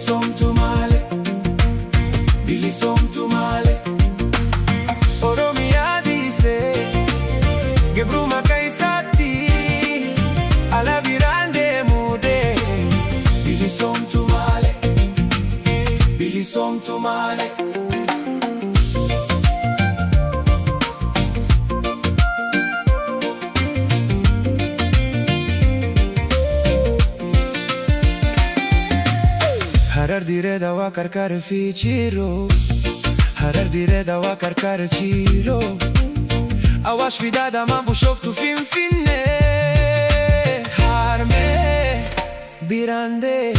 bilisomtumale, bilisomtumale. Oromiyaa dhiisee Gebruma keessatti ala biraan deemuudee bilisomtumale, bilisomtumale. Harar dire dawa karkar fichiro, Harar dire dawa karkar chiro. Awash vidada man bushoftu finfinne harme birande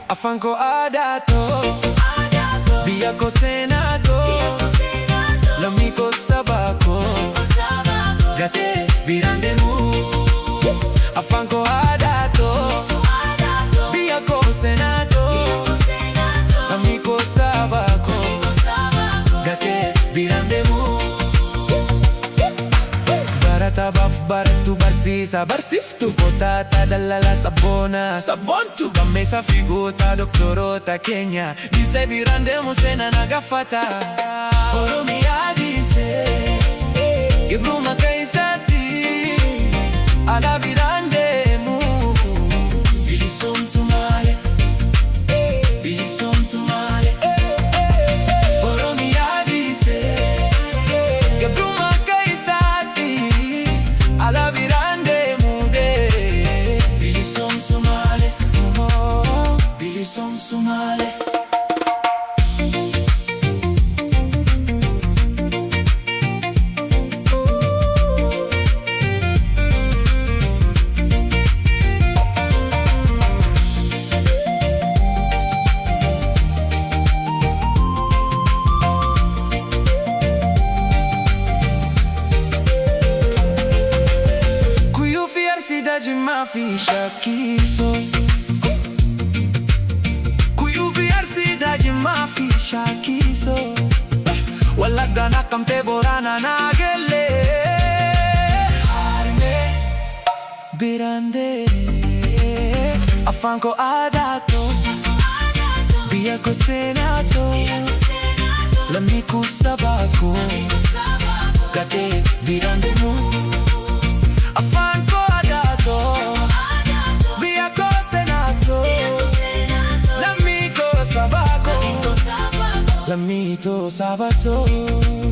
afanko adato biyako senato lamiko sabako gate birande mu afanko adato biyako senato lamiko sabako gate birande mu. Baratabaf baratu barsiisa barsiftu potata dallala sabona sabontu gammesa figota doktorota Kenya dise birandemu sena nagafata Oromiyaa dise Gebruma keessatti ala birandemu bilisomtumale, bilisomtumale. Oromiyaa dise Gebruma ala birandemu de bilisomtumale, oh, bilisomtumale. Cidade mafi shakiso, kuyuviar cidade mafi shakiso, wala gana kamte borana nagele harme birande afanko adato biyako senato lamiko sabako gate birande mu afanko biyako senato lamiko sabako lamito sabato.